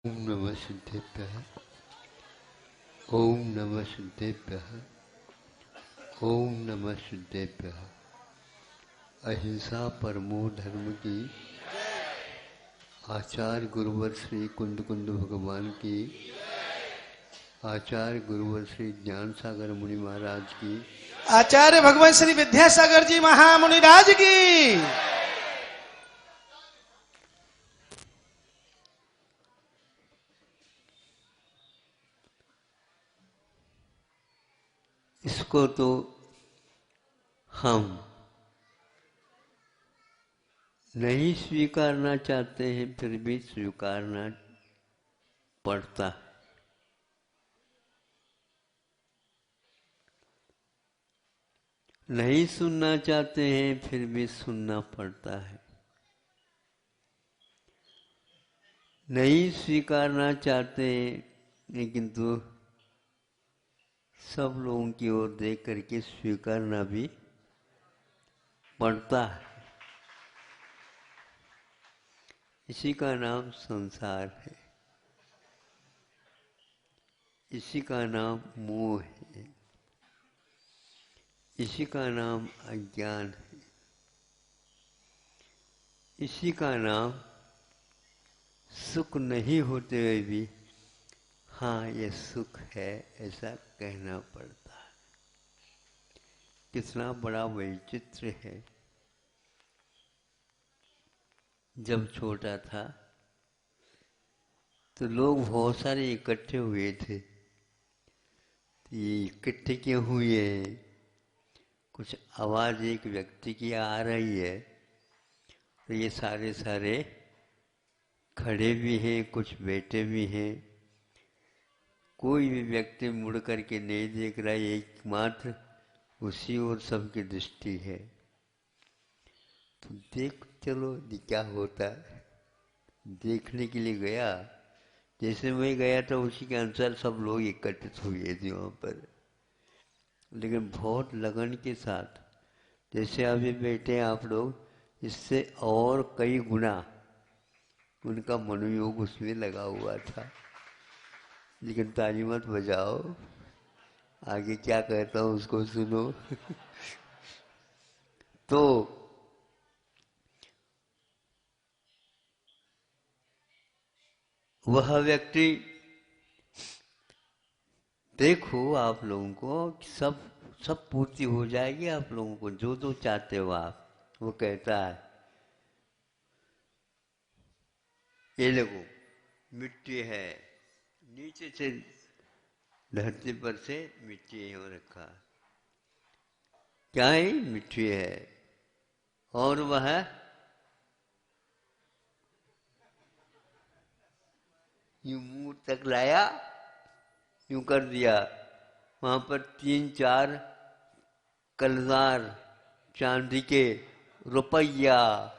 ओम नमः सिद्धेभ्यः। ओम नमः सिद्धेभ्यः। ओम नमः सिद्धेभ्यः। अहिंसा परमो धर्म की। आचार्य गुरुवर श्री कुंद कुंद भगवान की। आचार्य गुरुवर श्री ज्ञान सागर मुनि महाराज की। आचार्य भगवान श्री विद्यासागर जी महामुनिराज की। इसको तो हम नहीं स्वीकारना चाहते हैं, फिर भी स्वीकारना पड़ता है। नहीं सुनना चाहते हैं, फिर भी सुनना पड़ता है। नहीं स्वीकारना चाहते हैं, लेकिन तो सब लोगों की ओर देख करके स्वीकारना भी पड़ता है। इसी का नाम संसार है, इसी का नाम मोह है, इसी का नाम अज्ञान है, इसी का नाम सुख नहीं होते हुए भी हाँ ये सुख है ऐसा कहना पड़ता है। कितना बड़ा वैचित्र्य है। जब छोटा था तो लोग बहुत सारे इकट्ठे हुए थे। ये इकट्ठे क्यों हुए हैं? कुछ आवाज़ एक व्यक्ति की आ रही है तो ये सारे सारे खड़े भी हैं, कुछ बैठे भी हैं। कोई भी व्यक्ति मुड़ करके नहीं देख रहा है, एकमात्र उसी ओर सबकी दृष्टि है। तो देख चलो क्या होता है। देखने के लिए गया, जैसे मैं गया था उसी के अनुसार सब लोग एकत्रित हुए थे वहाँ पर। लेकिन बहुत लगन के साथ, जैसे अभी बैठे हैं आप लोग, इससे और कई गुना उनका मनोयोग उसमें लगा हुआ था। लेकिन ताली मत बजाओ, आगे क्या कहता हूँ उसको सुनो। तो वह व्यक्ति, देखो आप लोगों को सब सब पूर्ति हो जाएगी आप लोगों को, जो जो चाहते हो आप। वो कहता है ये देखो मिट्टी है, नीचे से धरती पर से मिट्टी हो रखा, क्या है? मिट्टी है। और वह यूं मुंह तक लाया, यूं कर दिया, वहां पर 3-4 कलदार चांदी के रुपया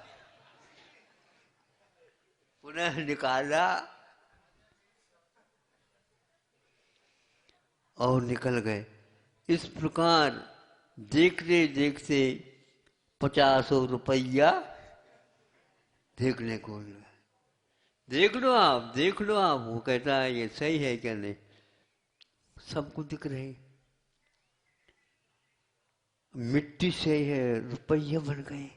पुनः निकाला और निकल गए। इस प्रकार देखते देखते 50 रुपया देखने को मिला। देख लो आप, देख लो आप। वो कहता है ये सही है क्या? नहीं, सबको दिख रहे, मिट्टी से है, रुपये बन गए।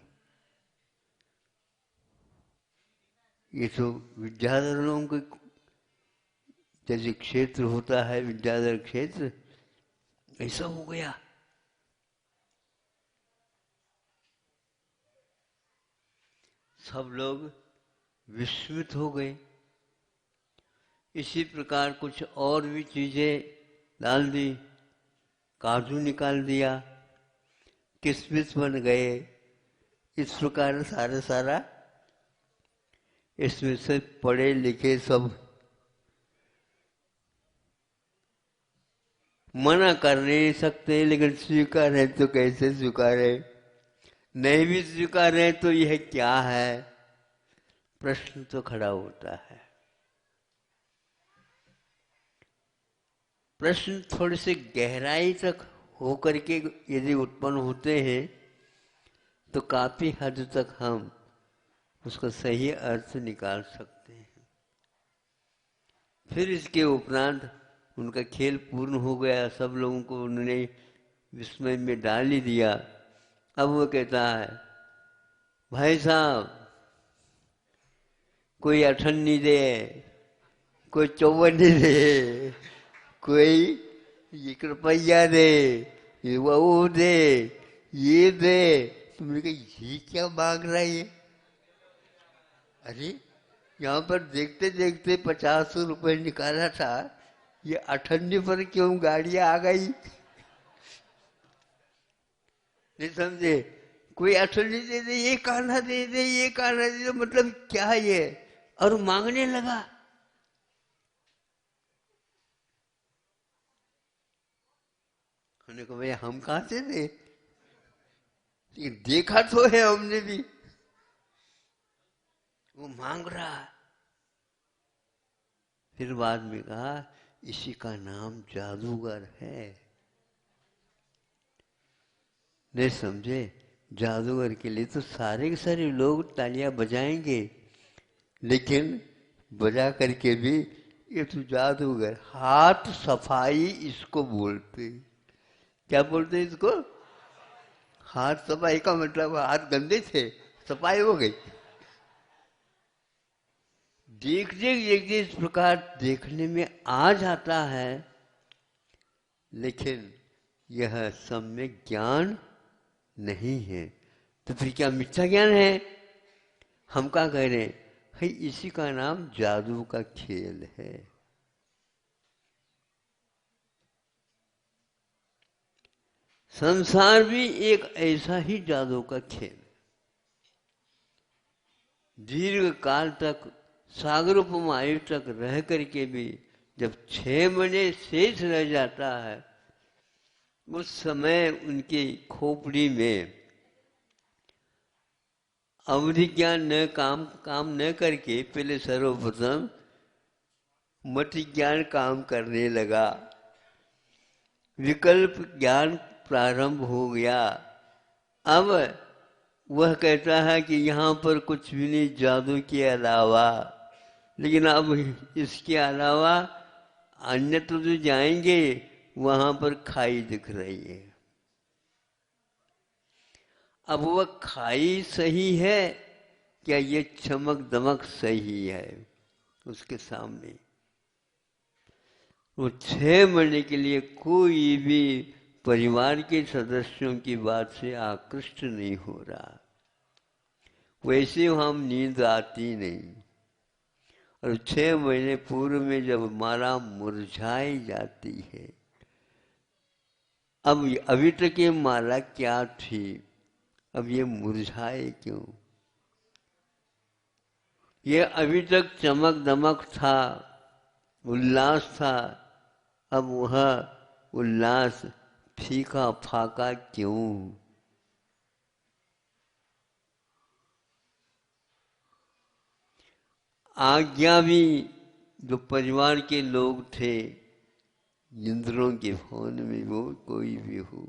ये तो विद्याधरों के जैसे क्षेत्र होता है, विद्याधर क्षेत्र, ऐसा हो गया। सब लोग विस्मित हो गए। इसी प्रकार कुछ और भी चीजें डाल दी, काजू निकाल दिया, किशमिश बन गए। इस प्रकार सारा सारा इसमें से पढ़े लिखे सब मना कर नहीं सकते, लेकिन स्वीकार है तो कैसे स्वीकार है? नहीं भी स्वीकार है तो यह क्या है? प्रश्न तो खड़ा होता है। प्रश्न थोड़े से गहराई तक होकर के यदि उत्पन्न होते हैं तो काफी हद तक हम उसका सही अर्थ निकाल सकते हैं। फिर इसके उपरांत उनका खेल पूर्ण हो गया, सब लोगों को उन्होंने विस्मय में डाल ही दिया। अब वो कहता है, भाई साहब कोई अठन्नी दे, कोई चौवन्नी दे, कोई 1 रुपया दे, ये वो दे, ये दे। तुमने कहा ये क्या मांग रहा है ये? अरे यहाँ पर देखते देखते 50 रुपए निकाला था, ये 98 पर क्यों गाड़ियां आ गई? नहीं समझे? कोई 98 दे दे, ये कान्हा दे दे, ये कान्हा दे दे, मतलब क्या है ये? और मांगने लगा। हमने कहा भैया हम कहाँ से दे, ये देखा तो है हमने भी। वो मांग रहा। फिर बाद में कहा इसी का नाम जादूगर है। नहीं समझे? जादूगर के लिए तो सारे के सारे लोग तालियां बजाएंगे, लेकिन बजा करके भी ये तो जादूगर, हाथ सफाई इसको बोलते। क्या बोलते इसको? हाथ सफाई का मतलब हाथ गंदे थे, सफाई हो गई। देखते देखते इस प्रकार देखने में आ जाता है, लेकिन यह सम्यक ज्ञान नहीं है। तो फिर क्या मिथ्या ज्ञान है? हम क्या कह रहे हैं? है इसी का नाम जादू का खेल है। संसार भी एक ऐसा ही जादू का खेल। दीर्घ काल तक सागरोपमायु तक रह करके भी जब 6 महीने शेष रह जाता है, उस समय उनकी खोपड़ी में अवधि ज्ञान न काम न करके पहले सर्वप्रथम मति ज्ञान काम करने लगा, विकल्प ज्ञान प्रारंभ हो गया। अब वह कहता है कि यहाँ पर कुछ भी नहीं जादू के अलावा, लेकिन अब इसके अलावा अन्य तो जो जाएंगे वहां पर खाई दिख रही है। अब वह खाई सही है क्या ये चमक दमक सही है उसके सामने? वो 6 महीने के लिए कोई भी परिवार के सदस्यों की बात से आकृष्ट नहीं हो रहा, वैसे हम नींद आती नहीं। और 6 महीने पूर्व में जब माला मुरझाई जाती है, अब अभी तक ये माला क्या थी, अब ये मुरझाए क्यों? ये अभी तक चमक दमक था, उल्लास था, अब वह उल्लास फीका फाका क्यों? आज्ञा भी जो परिवार के लोग थे, इंद्रों के फोन में वो कोई भी हो,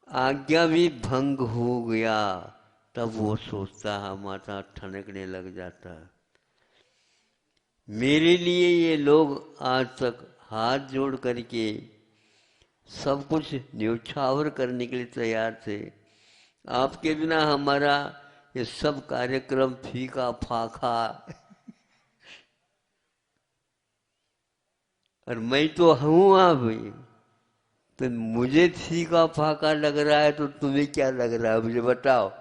आज्ञा भी भंग हो गया, तब वो सोचता है, माथा ठनकने लग जाता है। मेरे लिए ये लोग आज तक हाथ जोड़ करके सब कुछ न्यौछावर करने के लिए तैयार थे, आपके बिना हमारा ये सब कार्यक्रम फीका फाका। और मैं तो हूँ अभी, तो मुझे फीका फाका लग रहा है, तो तुम्हें क्या लग रहा है मुझे बताओ?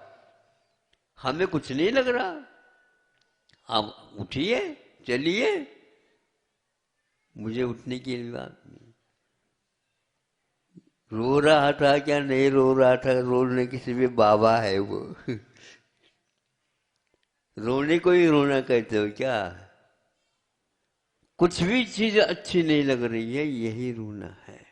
हमें कुछ नहीं लग रहा। आप उठिए, चलिए, मुझे उठने की बात नहीं। रो रहा था क्या नहीं रो रहा था, रोने किसी भी बाबा है वो। रोने को ही रोना कहते हो क्या? कुछ भी चीज अच्छी नहीं लग रही है, यही रोना है।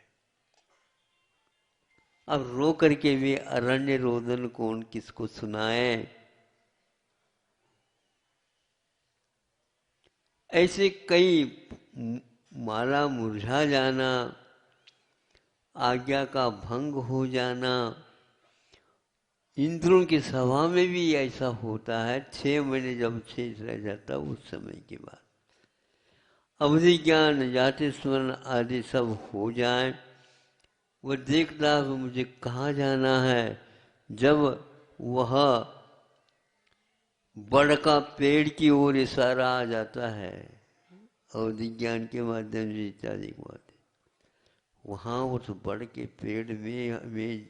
अब रो करके भी अरण्य रोदन कौन किसको सुनाए? ऐसे कई माला मुरझा जाना, आज्ञा का भंग हो जाना, इंद्रों की सभा में भी ऐसा होता है। 6 महीने जब शेष रह जाता उस समय के बाद अवधि ज्ञान जाति स्मरण आदि सब हो जाए, वो देखता है कि मुझे कहाँ जाना है। जब वह बड़ का पेड़ की ओर इशारा आ जाता है अवधि ज्ञान के माध्यम से इत्यादि के माध्यम, वहाँ उस बड़ के पेड़ में हमें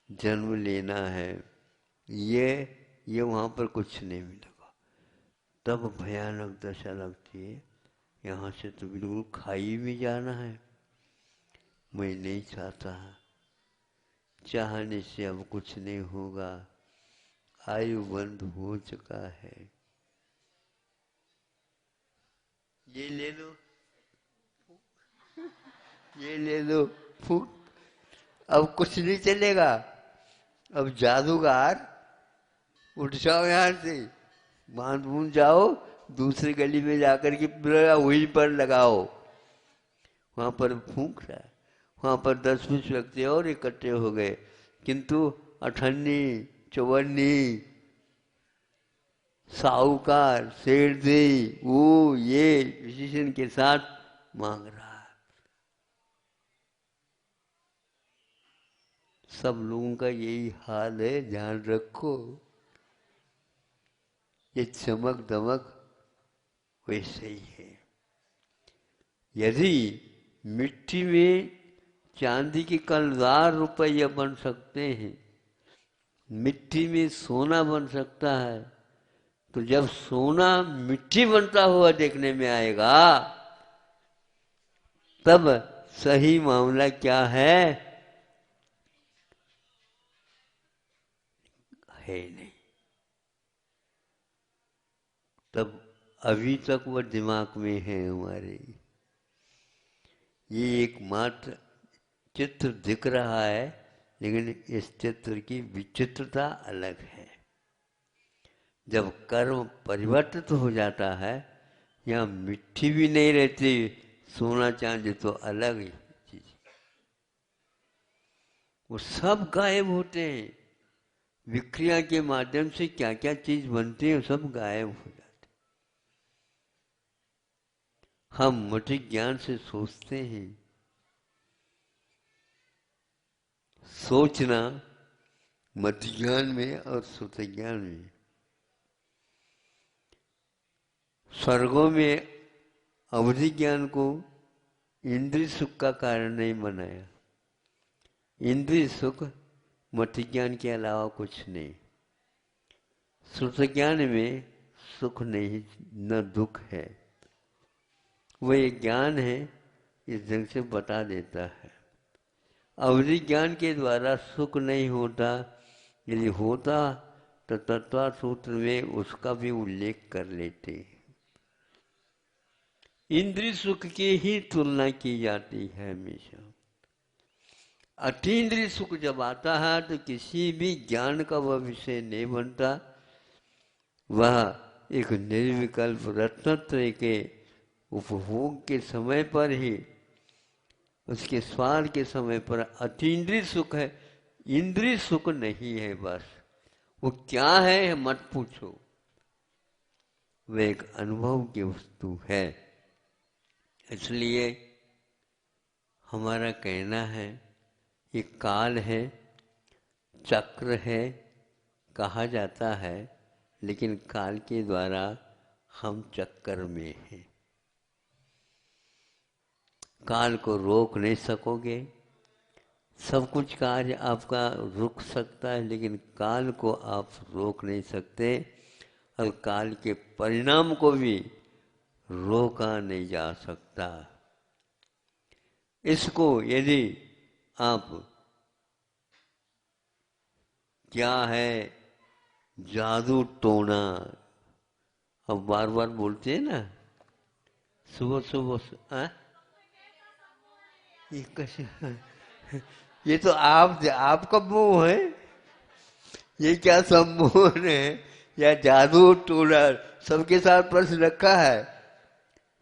जन्म लेना है, ये वहाँ पर कुछ नहीं मिलेगा। तब भयानक दशा लगती है, यहाँ से तो बिल्कुल खाई में जाना है। मैं नहीं चाहता, चाहने से अब कुछ नहीं होगा, आयु बंद हो चुका है। ये ले लो, ये ले लो, फूक, अब कुछ नहीं चलेगा। अब जादूगर उठ जाओ यहाँ से, बांध बूंद जाओ, दूसरी गली में जाकर के वहीं पर लगाओ। वहां पर फूंक रहा है, वहां पर 10-20 व्यक्ति और इकट्ठे हो गए, किंतु अठन्नी चौवन्नी साहूकार सेठ जी वो ये डिसीजन के साथ मांग रहा है। सब लोगों का यही हाल है, ध्यान रखो। ये चमक दमक वैसे ही है। यदि मिट्टी में चांदी के कलदार रुपया बन सकते हैं, मिट्टी में सोना बन सकता है, तो जब सोना मिट्टी बनता हुआ देखने में आएगा, तब सही मामला क्या है नहीं। तब अभी तक वह दिमाग में है हमारे। ये एकमात्र चित्र दिख रहा है, लेकिन इस चित्र की विचित्रता अलग है। जब कर्म परिवर्तित हो जाता है, यहाँ मिट्टी भी नहीं रहती, सोना चांदी तो अलग ही चीज, वो सब गायब होते हैं। विक्रिया के माध्यम से क्या क्या चीज बनती है, सब गायब हो जाते। हम मति ज्ञान से सोचते हैं, सोचना मति ज्ञान में और श्रुति ज्ञान में। स्वर्गों में अवधि ज्ञान को इंद्रिय सुख का कारण नहीं बनाया। इंद्रिय सुख मति ज्ञान के अलावा कुछ नहीं। श्रुति ज्ञान में सुख नहीं न दुख है, वह एक ज्ञान है, इस ढंग से बता देता है। अवधि ज्ञान के द्वारा सुख नहीं होता, यदि होता तो तत्व सूत्र में उसका भी उल्लेख कर लेते। इंद्रिय सुख की ही तुलना की जाती है हमेशा। अतीन्द्रिय सुख जब आता है तो किसी भी ज्ञान का वह विषय नहीं बनता, वह एक निर्विकल्प रत्नत्रय के उपभोग के समय पर ही, उसके स्वाद के समय पर अतीन्द्रिय सुख है, इंद्रिय सुख नहीं है। बस वो क्या है मत पूछो, वह एक अनुभव की वस्तु है। इसलिए हमारा कहना है, ये काल है, चक्र है, कहा जाता है, लेकिन काल के द्वारा हम चक्कर में हैं। काल को रोक नहीं सकोगे। सब कुछ कार्य आपका रुक सकता है, लेकिन काल को आप रोक नहीं सकते, और काल के परिणाम को भी रोका नहीं जा सकता। इसको यदि आप क्या है जादू टोना, अब बार बार बोलते हैं ना, सुबह सुबह ये कैसे, ये तो आपका मोह है, ये क्या सम्मोहन है या जादू टोना, सबके साथ प्रश्न रखा है।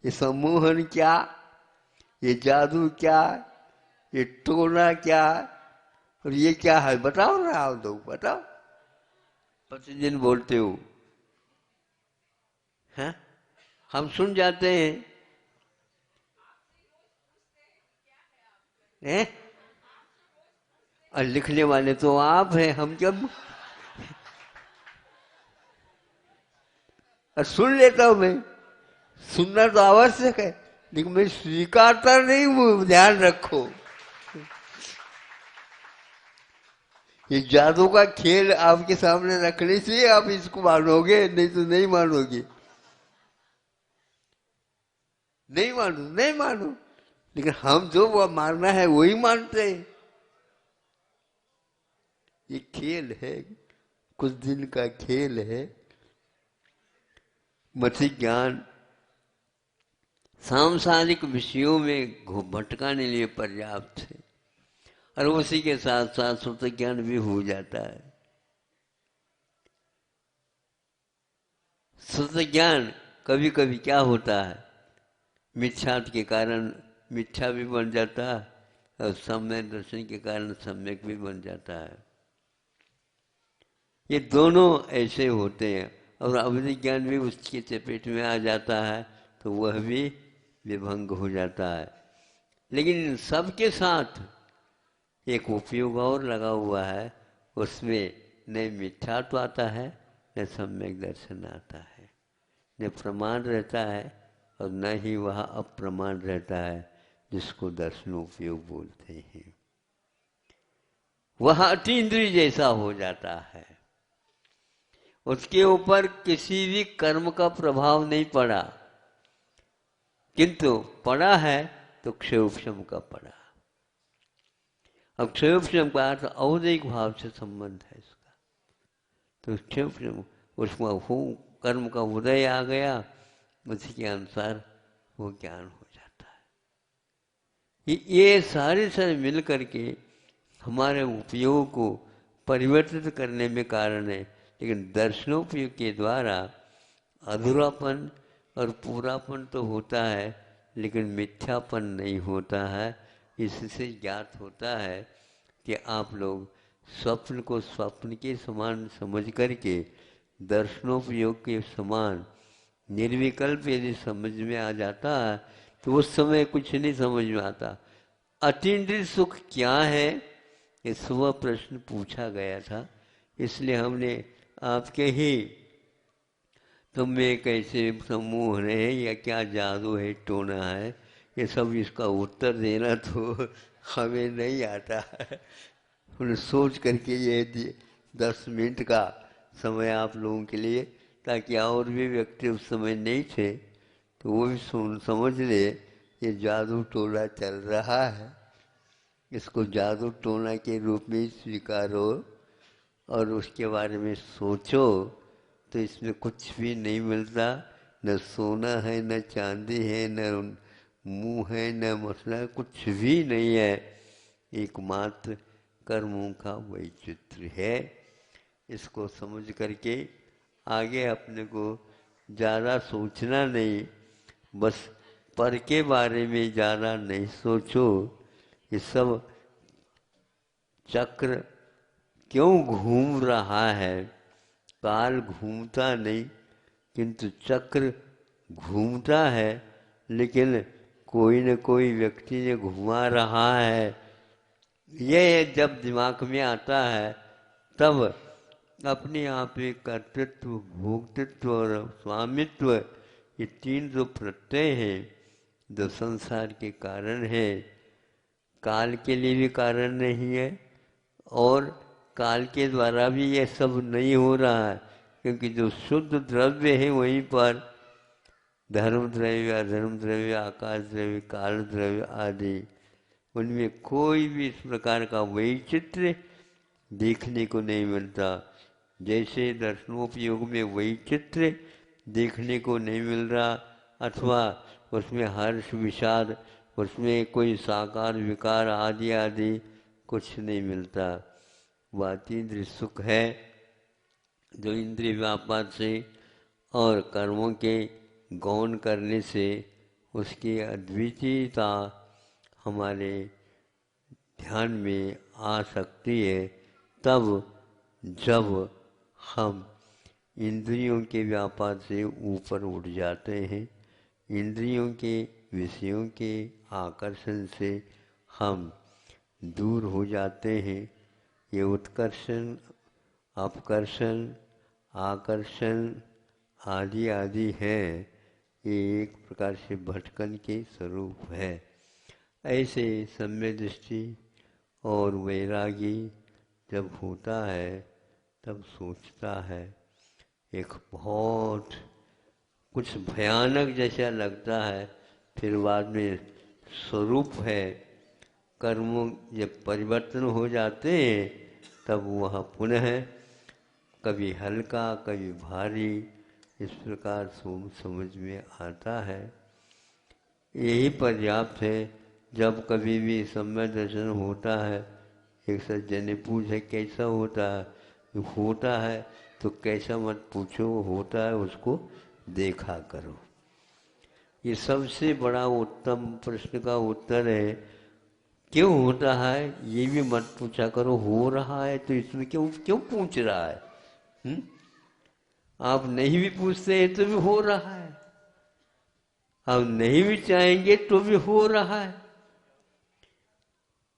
ये सम्मोहन क्या, ये जादू क्या, ये टोना क्या, और ये क्या है बताओ ना, आप लोग बताओ। प्रतिदिन बोलते हो हैं, हम सुन जाते हैं, हैं? और लिखने वाले तो आप हैं, हम जब और सुन लेता हूं मैं, सुनना तो आवश्यक है, लेकिन मैं स्वीकारता नहीं हूं, ध्यान रखो। ये जादू का खेल आपके सामने रखने से आप इसको मानोगे, नहीं तो नहीं मानोगे। नहीं मानो, नहीं मानो, लेकिन हम जो वो मानना है वही मानते हैं। ये खेल है, कुछ दिन का खेल है। मति ज्ञान सांसारिक विषयों में भटकाने लिए पर्याप्त है, और उसी के साथ साथ सुत ज्ञान भी हो जाता है। सुत ज्ञान कभी कभी क्या होता है, मिथ्या के कारण मिथ्या भी बन जाता है, और सम्यक दर्शन के कारण सम्यक भी बन जाता है। ये दोनों ऐसे होते हैं, और अवधि ज्ञान भी उसके चपेट में आ जाता है, तो वह भी विभंग हो जाता है। लेकिन इन सबके साथ एक उपयोग और लगा हुआ है, उसमें न मिथ्यात्व आता है, न सम्यक दर्शन आता है, न प्रमाण रहता है, और न ही वह अप्रमाण रहता है, जिसको दर्शनोपयोग बोलते हैं। वह अतीन्द्रिय जैसा हो जाता है, उसके ऊपर किसी भी कर्म का प्रभाव नहीं पड़ा, किंतु पड़ा है तो क्षयोपशम का पड़ा। अब क्षयोपशम का अर्थ औदिक भाव से संबंध है इसका, तो क्षयोपशम उसमें कर्म का उदय आ गया, उसी के अनुसार वो ज्ञान हो जाता है। ये सारे मिल करके हमारे उपयोग को परिवर्तित करने में कारण है, लेकिन दर्शनोपयोग के द्वारा अधूरापन और पूरापन तो होता है, लेकिन मिथ्यापन नहीं होता है। इससे ज्ञात होता है कि आप लोग स्वप्न को स्वप्न के समान समझ करके दर्शनोपयोग के समान निर्विकल्प यदि समझ में आ जाता है, तो उस समय कुछ नहीं समझ में आता। अतीन्द्रिय सुख क्या है, ये सुबह प्रश्न पूछा गया था, इसलिए हमने आपके ही तुम में कैसे समूह रहे, या क्या जादू है, टोना है, ये सब इसका उत्तर देना तो हमें नहीं आता है। उन्हें सोच करके ये 10 मिनट का समय आप लोगों के लिए, ताकि और भी व्यक्ति उस समय नहीं थे तो वो भी समझ ले ये जादू टोना चल रहा है, इसको जादू टोना के रूप में स्वीकारो और उसके बारे में सोचो। तो इसमें कुछ भी नहीं मिलता, न सोना है, न चांदी है, न मुंह है, न मसला, कुछ भी नहीं है, एकमात्र कर्मों का वैचित्र्य है। इसको समझ करके आगे अपने को ज़्यादा सोचना नहीं, बस पर के बारे में ज़्यादा नहीं सोचो। ये सब चक्र क्यों घूम रहा है, काल घूमता नहीं किंतु चक्र घूमता है, लेकिन कोई न कोई व्यक्ति ने घुमा रहा है। ये जब दिमाग में आता है तब अपने आप में कर्तृत्व, भोक्तृत्व और स्वामित्व, ये 3 जो प्रत्यय हैं, जो संसार के कारण है, काल के लिए भी कारण नहीं है, और काल के द्वारा भी ये सब नहीं हो रहा है, क्योंकि जो शुद्ध द्रव्य है वहीं पर धर्म द्रव्य, अधर्म द्रव्य, आकाश द्रव्य, काल द्रव्य आदि, उनमें कोई भी इस प्रकार का वैचित्र्य देखने को नहीं मिलता। जैसे दर्शनोपयोग में वैचित्र्य देखने को नहीं मिल रहा, अथवा उसमें हर्ष विषाद, उसमें कोई साकार विकार आदि आदि कुछ नहीं मिलता। वह अतीन्द्रिय सुख है जो इंद्रिय व्यापार से और कर्मों के गौण करने से उसकी अद्वितीयता हमारे ध्यान में आ सकती है, तब जब हम इंद्रियों के व्यापार से ऊपर उठ जाते हैं, इंद्रियों के विषयों के आकर्षण से हम दूर हो जाते हैं। ये उत्कर्षण, अपकर्षण, आकर्षण आदि आदि हैं, ये एक प्रकार से भटकन के स्वरूप है। ऐसे सम्यक दृष्टि और वैरागी जब होता है तब सोचता है, एक बहुत कुछ भयानक जैसा लगता है, फिर बाद में स्वरूप है। कर्मों जब परिवर्तन हो जाते हैं तब वह पुनः कभी हल्का कभी भारी इस प्रकार समझ में आता है। यही पर्याप्त है। जब कभी भी सम्यक दर्शन होता है, एक सज्जन ने पूछा कैसा होता है, होता है तो कैसा मत पूछो, होता है उसको देखा करो। ये सबसे बड़ा उत्तम प्रश्न का उत्तर है। क्यों होता है ये भी मत पूछा करो, हो रहा है तो इसमें क्यों क्यों पूछ रहा है? आप नहीं भी पूछते हैं तो भी हो रहा है, आप नहीं भी चाहेंगे तो भी हो रहा है।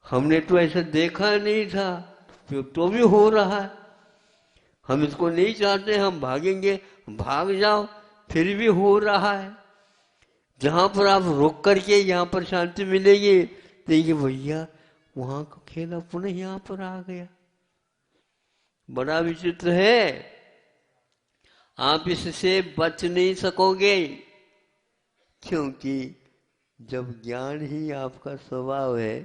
हमने तो ऐसा देखा नहीं था तो भी हो रहा है। हम इसको नहीं चाहते, हम भागेंगे, भाग जाओ, फिर भी हो रहा है। जहां पर आप रुक करके यहाँ पर शांति मिलेगी, देखिए भैया वहां का खेला पुनः यहाँ पर आ गया। बड़ा विचित्र है, आप इससे बच नहीं सकोगे, क्योंकि जब ज्ञान ही आपका स्वभाव है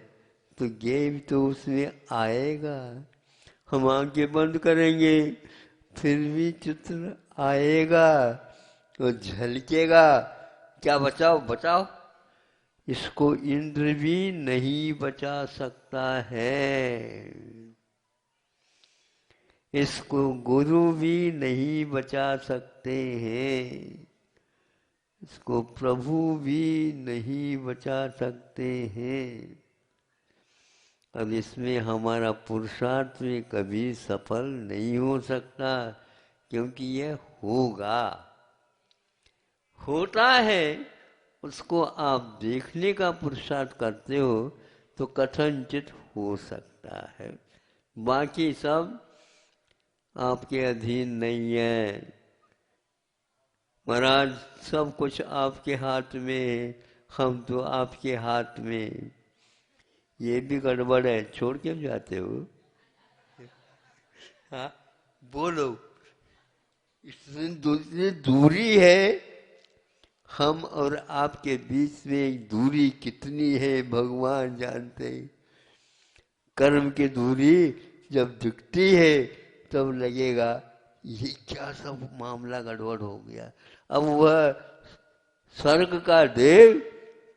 तो ज्ञेय तो उसमें आएगा। हम आंखें बंद करेंगे फिर भी चित्र आएगा, तो झलकेगा। क्या बचाओ बचाओ, इसको इंद्र भी नहीं बचा सकता है, इसको गुरु भी नहीं बचा सकते हैं, इसको प्रभु भी नहीं बचा सकते हैं। अब इसमें हमारा पुरुषार्थ भी कभी सफल नहीं हो सकता, क्योंकि यह होगा, होता है। उसको आप देखने का पुरुषार्थ करते हो तो कथनचित हो सकता है, बाकी सब आपके अधीन नहीं है। महाराज सब कुछ आपके हाथ में है, हम तो आपके हाथ में। ये भी गड़बड़ है, छोड़ क्यों जाते हो? हाँ बोलो, इसमें दूरी है, हम और आपके बीच में एक दूरी कितनी है भगवान जानते हैं। कर्म की दूरी जब दिखती है तब लगेगा ये क्या सब मामला गड़बड़ हो गया। अब वह स्वर्ग का देव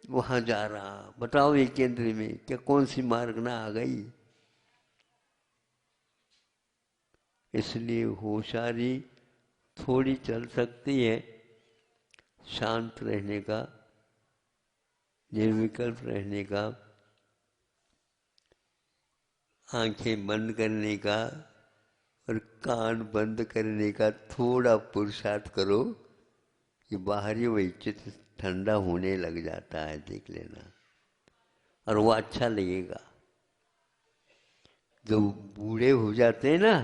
वहां जा रहा, बताओ ये केंद्र में क्या कौन सी मार्ग ना आ गई। इसलिए होशियारी थोड़ी चल सकती है, शांत रहने का, निर्विकल्प रहने का, आंखें बंद करने का और कान बंद करने का थोड़ा पुरुषार्थ करो कि बाहरी वैचित ठंडा होने लग जाता है, देख लेना, और वो अच्छा लगेगा। जो बूढ़े हो जाते हैं ना,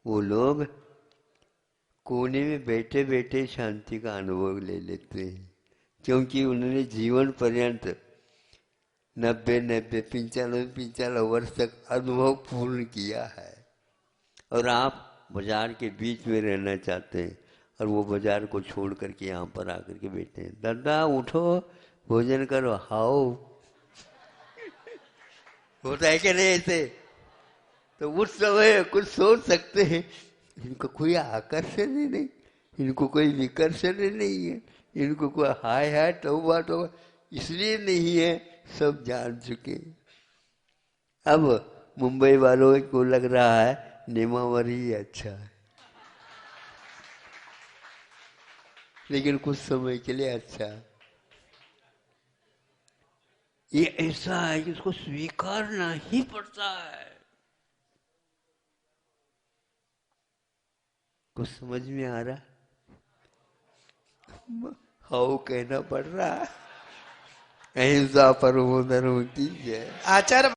वो लोग कोने में बैठे बैठे शांति का अनुभव ले लेते हैं, क्योंकि उन्होंने जीवन पर्यंत 90 95 वर्ष तक अनुभव पूर्ण किया है। और आप बाजार के बीच में रहना चाहते हैं और वो बाजार को छोड़ करके यहाँ पर आकर के बैठे हैं। दादा उठो, भोजन करो, हाओ। होता है क्या नहीं ऐसे? तो उस समय कुछ सोच सकते हैं, इनको कोई आकर्षण ही नहीं, इनको कोई विकर्षण ही नहीं है, इनको कोई हाय हाय तौबा तौबा इसलिए नहीं है, सब जान चुके। अब मुंबई वालों को लग रहा है नेमावरी अच्छा है, लेकिन कुछ समय के लिए अच्छा है। ये ऐसा है कि इसको स्वीकारना ही पड़ता है। कुछ समझ में आ रहा? हाउ कहना पड़ रहा है। अहिंसा परमो धर्म की जय। आचार्य